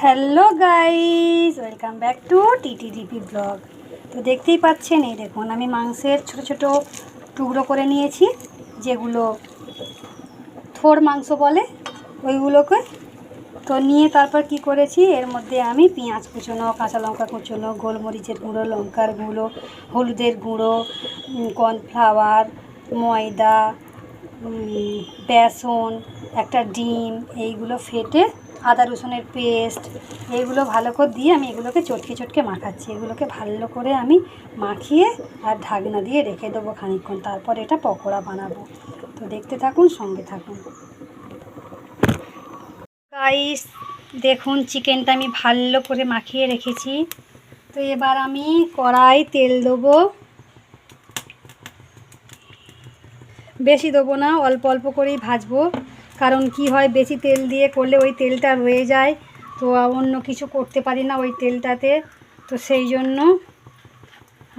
Hello guys, welcome back to TTDP blog. তো দেখতেই পাচ্ছেন, এই দেখুন আমি মাংসের ছোট ছোট টুকরো করে নিয়েছি, যেগুলো থোড় মাংস বলে ওইগুলোকে। তো নিয়ে তারপর কি করেছি, এর মধ্যে আমি পেঁয়াজ কুচোনো, কাঁচা লঙ্কা কুচোনো, গোলমরিচের গুঁড়ো, লঙ্কার গুঁড়ো, হলুদের গুঁড়ো, কর্নফ্লাওয়ার, ময়দা, বেসন, একটা ডিম, এইগুলো ফেটে আদা রসুনের পেস্ট, এইগুলো ভালো করে দিয়ে আমি এগুলোকে চটকে চটকে মাখাচ্ছি। এগুলোকে ভালো করে আমি মাখিয়ে আর ঢাকনা দিয়ে রেখে দেবো খানিকক্ষণ, তারপর এটা পকোড়া বানাবো। তো দেখতে থাকুন, সঙ্গে থাকুন গাইস। দেখুন চিকেনটা আমি ভালো করে মাখিয়ে রেখেছি। তো এবার আমি কড়াই তেল দেবো, বেশি দেবো না, অল্প অল্প করেই ভাজবো। কারণ কি হয়, বেশি তেল দিয়ে করলে ওই তেলটা রয়ে যায়, তো অন্য কিছু করতে পারি না ওই তেলটাতে। তো সেই জন্য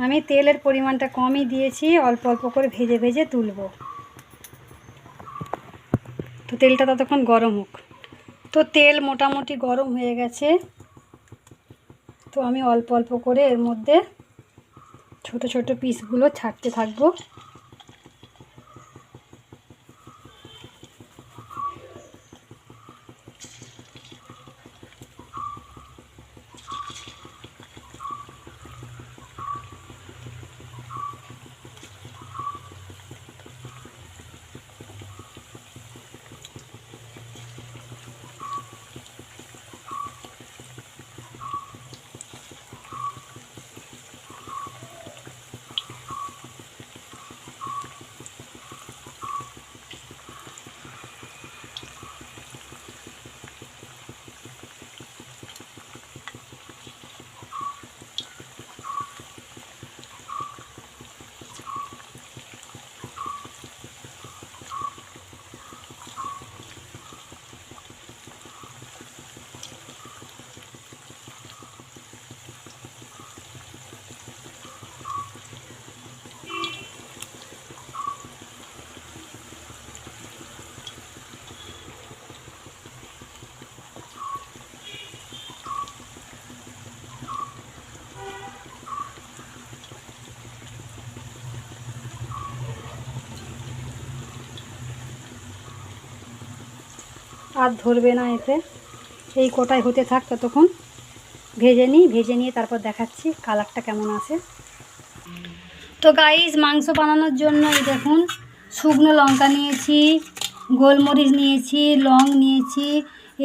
আমি তেলের পরিমাণটা কমই দিয়েছি, অল্প অল্প করে ভেজে ভেজে তুলব। তো তেলটা ততক্ষণ গরম হোক। তো তেল মোটামুটি গরম হয়ে গেছে। তো আমি অল্প অল্প করে এর মধ্যে ছোট ছোট পিসগুলো ছাড়তে থাকবো। আর ধরবে না এতে, এই কোটায় হতে থাক ততক্ষণ। ভেজে নিয়ে তারপর দেখাচ্ছি কালারটা কেমন আসে। তো গাইস, মাংস বানানোর জন্য এই দেখুন শুকনো লঙ্কা নিয়েছি, গোলমরিচ নিয়েছি, লং নিয়েছি,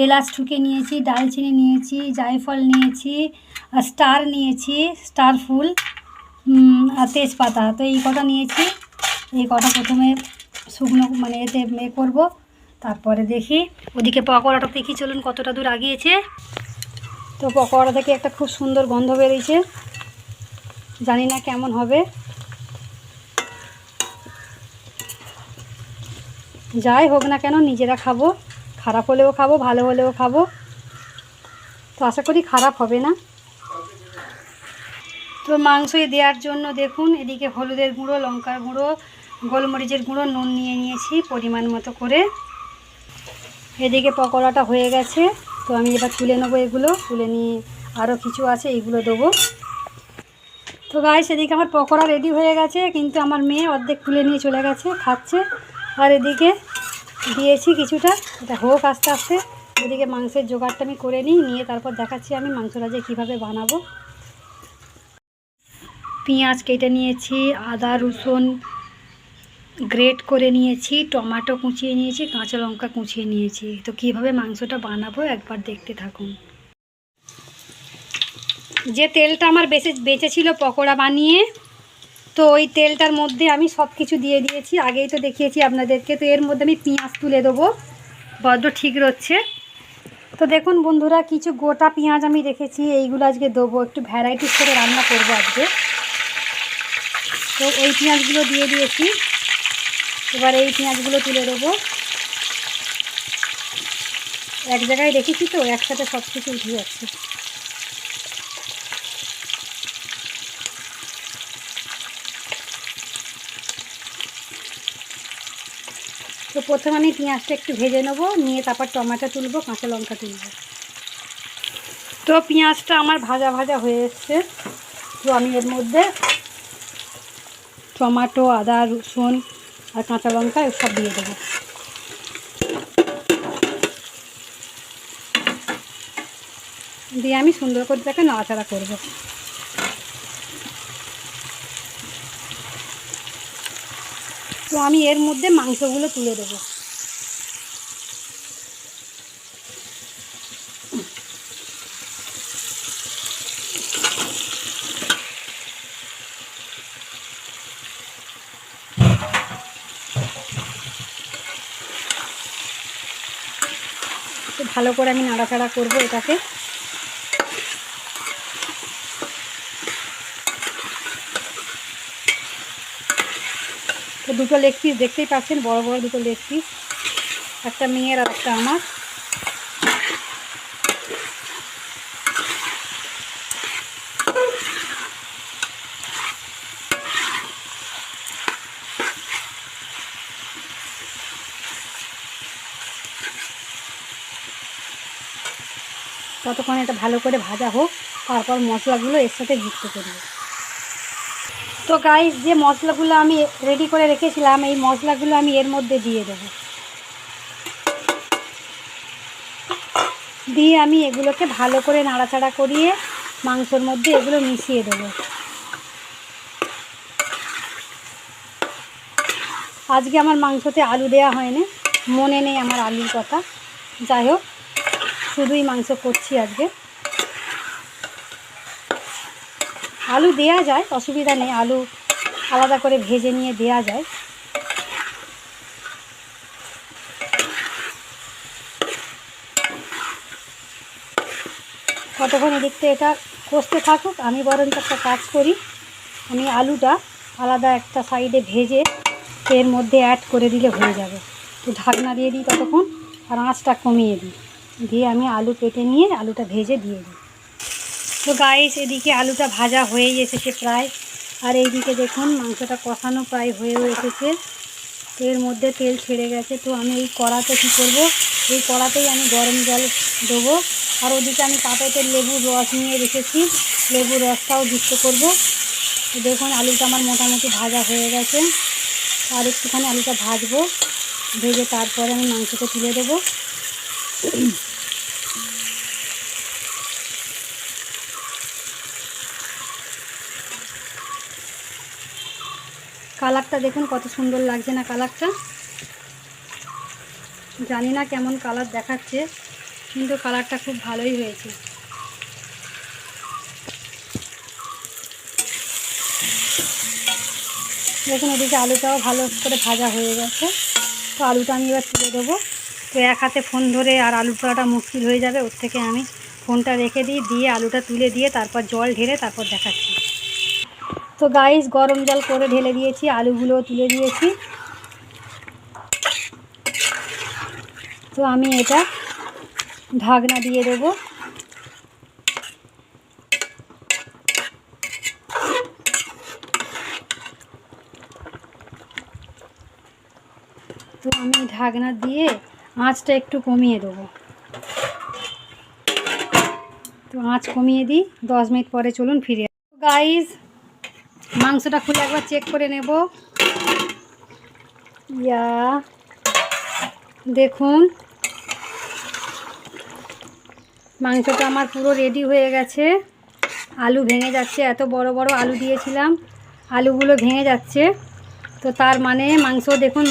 এলাচ ঠুকে নিয়েছি, দালচিনি নিয়েছি, জায়ফল নিয়েছি, আর স্টার নিয়েছি, স্টার ফুল, আর তেজপাতা। তো এই কটা নিয়েছি। এই কটা প্রথমে শুকনো মানে এতে করবো, তারপরে দেখি ওদিকে পকোড়াটা দেখি, চলুন কতটা দূর আগিয়েছে। তো পকোড়া থেকে একটা খুব সুন্দর গন্ধ বেরিয়েছে, জানি না কেমন হবে। যাই হোক না কেন, নিজেরা খাবো, খারাপ হলেও খাবো, ভালো হলেও খাবো। তো আশা করি খারাপ হবে না। তো মাংসই দেওয়ার জন্য দেখুন এদিকে হলুদের গুঁড়ো, লঙ্কার গুঁড়ো, গোলমরিচের গুঁড়ো, নুন নিয়ে নিয়েছি পরিমাণ মতো করে। এদিকে পকোড়াটা হয়ে গেছে। তো আমি এবার তুলে নেবো, এগুলো তুলে নিয়ে আরও কিছু আছে এইগুলো দেবো। তো গাইস, এদিকে আমার পকোড়া রেডি হয়ে গেছে, কিন্তু আমার মেয়ে অর্ধেক তুলে নিয়ে চলে গেছে, খাচ্ছে। আর এদিকে দিয়েছি কিছুটা, এটা হোক আস্তে আস্তে। এদিকে মাংসের জোগাড়টা আমি করে নিয়ে তারপর দেখাচ্ছি আমি মাংসটা যে কীভাবে বানাবো। পেঁয়াজ কেটে নিয়েছি, আদা রসুন গ্রেট করে নিয়েছি, টমেটো কুচিয়ে নিয়েছি, কাঁচা লঙ্কা কুচিয়ে নিয়েছি। তো কীভাবে মাংসটা বানাবো একবার দেখতে থাকুন। যে তেলটা আমার বেঁচে ছিল পকোড়া বানিয়ে, তো ওই তেলটার মধ্যে আমি সব কিছু দিয়ে দিয়েছি, আগেই তো দেখিয়েছি আপনাদেরকে। তো এর মধ্যে আমি পেঁয়াজ তুলে দেবো, বড্ড ঠিক রচ্ছে। তো দেখুন বন্ধুরা, কিছু গোটা পেঁয়াজ আমি রেখেছি, এইগুলো আজকে দেবো, একটু ভ্যারাইটিস করে রান্না করবো আজকে। তো ওই পেঁয়াজগুলো দিয়ে দিয়েছি, এবার এই পেঁয়াজগুলো তুলে দেবো। এক জায়গায় রেখেছি তো একসাথে সব কিছু উঠে যাচ্ছে। তো প্রথমে আমি পেঁয়াজটা একটু ভেজে নেবো, নিয়ে তারপর টমেটো তুলবো, কাঁচা লঙ্কা তুলবো। তো পেঁয়াজটা আমার ভাজা ভাজা হয়ে এসছে। তো আমি এর মধ্যে টমেটো, আদা, রসুন আর কাঁচা লঙ্কা সব দিয়ে দেবো। দিয়ে আমি সুন্দর করে তাকে নাড়াচাড়া করব। তো আমি এর মধ্যে মাংসগুলো তুলে দেবো। তো ভালো করে আমি নাড়াচাড়া করব এটাকে। তো দুটো লেগ পিস দেখতেই পাচ্ছেন, বড় বড় দুটো লেগ পিস, একটা মেয়ের আর একটা আমার। ততক্ষণ এটা ভালো করে ভাজা হোক, তারপর মশলাগুলো এর সাথে যুক্ত করব। তো গাইস, যে মশলাগুলো আমি রেডি করে রেখেছিলাম, এই মশলাগুলো আমি এর মধ্যে দিয়ে দেব। দিয়ে আমি এগুলোকে ভালো করে নাড়াচাড়া করিয়ে মাংসর মধ্যে এগুলো মিশিয়ে দেব। আজকে আমার মাংসতে আলু দেওয়া হয়নি, মনে নেই আমার আলুর কথা। যাই হোক, শুধুই মাংস করছি আজকে। আলু দেয়া যায়, অসুবিধা নেই, আলু আলাদা করে ভেজে নিয়ে দেয়া যায়। কতক্ষণ এদিকতে এটা কষতে থাকুক, আমি বরঞ্চ একটা কাজ করি, আমি আলুটা আলাদা একটা সাইডে ভেজে এর মধ্যে অ্যাড করে দিলে হয়ে যাবে। তো ঢাকনা দিয়ে দিই ততক্ষণ, আর আঁচটা কমিয়ে দিই, দিয়ে আমি আলু কেটে নিয়ে আলুটা ভেজে দিয়ে দিই। তো গাইস, এদিকে আলুটা ভাজা হয়েই এসেছে প্রায়, আর এইদিকে দেখুন মাংসটা কষানো প্রায় হয়েও এসেছে। তো এর মধ্যে তেল ছেড়ে গেছে। তো আমি এই কড়াতে কী করব, এই কড়াতেই আমি গরম জল দেবো। আর ওদিকে আমি পাটাতে লেবুর রস নিয়ে রেখেছি, লেবুর রসটাও যুক্ত করব। তো দেখুন আলুটা আমার মোটামুটি ভাজা হয়ে গেছে, আর একটুখানি আলুটা ভাজবো, ভেজে তারপরে আমি মাংসটা তুলে দেবো। কালারটা দেখুন কত সুন্দর লাগছে না কালারটা। জানি না কেমন কালার দেখাচ্ছে, কিন্তু কালারটা খুব ভালোই হয়েছে। দেখুন ওদিকে আলুটাও ভালো করে ভাজা হয়ে গেছে। তো আলুটা আমি এবার তুলে দেবো। তো এক হাতে ফোন ধরে আর আলু তোলাটা মুশকিল হয়ে যাবে, ওর থেকে আমি ফোনটা রেখে দিই, দিয়ে আলুটা তুলে দিয়ে তারপর জল ঢেলে তারপর দেখাচ্ছি। তো গাইস, গরম জল করে ঢেলে দিয়েছি, আলুগুলোও তুলে দিয়েছি। তো আমি এটা ঢাকনা দিয়ে দেবো। তো আমি ঢাকনা দিয়ে আঁচটা একটু কমিয়ে দেবো। তো আঁচ কমিয়ে দিই, 10 মিনিট পরে চলুন ফিরে। গাইস, মাংসটা খুলে একবার চেক করে নেব। ইয়া দেখুন, মাংসটা আমার পুরো রেডি হয়ে গেছে। আলু ভেঙে যাচ্ছে, এত বড় বড় আলু দিয়েছিলাম, আলুগুলো ভেঙে যাচ্ছে। তো তার মানে মাংস দেখুন,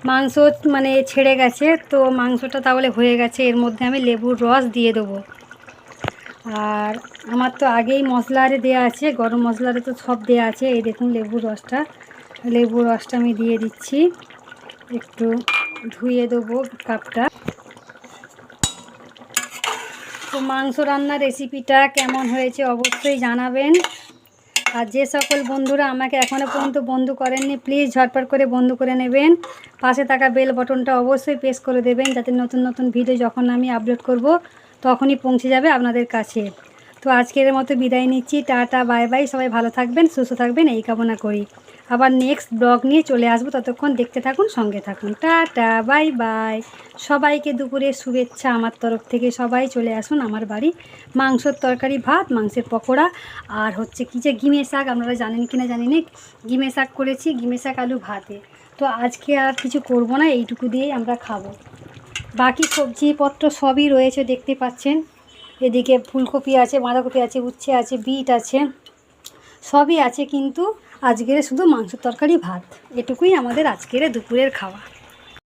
মাংস মানে ছেড়ে গেছে। তো মাংসটা তাহলে হয়ে গেছে। এর মধ্যে আমি লেবুর রস দিয়ে দেবো। আর আমার তো আগেই মশলারে দেওয়া আছে, গরম মশলারে তো সব দেওয়া আছে। এই দেখুন লেবুর রসটা আমি দিয়ে দিচ্ছি। একটু ধুয়ে দেবো কাপটা। তো মাংস রান্নার রেসিপিটা কেমন হয়েছে অবশ্যই জানাবেন। আর যে সকল বন্ধুরা আমাকে এখনও পর্যন্ত বন্ধু করেননি, প্লিজ ঝটপট করে বন্ধু করে নেবেন। পাশে থাকা বেল বটনটা অবশ্যই প্রেস করে দেবেন, যাতে নতুন নতুন ভিডিও যখন আমি আপলোড করব তখনই পৌঁছে যাবে আপনাদের কাছে। তো আজকের মতো বিদায় নিচ্ছি, টাটা বাই বাই। সবাই ভালো থাকবেন, সুস্থ থাকবেন এই কামনা করি। আবার নেক্সট ব্লগ নিয়ে চলে আসবো, ততক্ষণ দেখতে থাকুন, সঙ্গে থাকুন। Tata, bye bye. সবাইকে দুপুরে শুভেচ্ছা আমার তরফ থেকে। সবাই চলে আসুন আমার বাড়ি। মাংসর তরকারি, ভাত, মাংসের পকোড়া, আর হচ্ছে কী যে গিমে শাক, আপনারা জানেন কি না জানি না, গিমে শাক করেছি, গিমে শাক আলু ভাতে। তো আজকে আর কিছু করব না, এইটুকু দিয়েই আমরা খাবো। বাকি সবজিপত্র সবই রয়েছে, দেখতে পাচ্ছেন। এদিকে ফুলকপি আছে, বাঁধাকপি আছে, উচ্ছে আছে, বিট আছে, সবই আছে, কিন্তু আজকের শুধু মাংস তরকারি ভাত, এটুকুই আমাদের আজকের দুপুরের খাওয়া।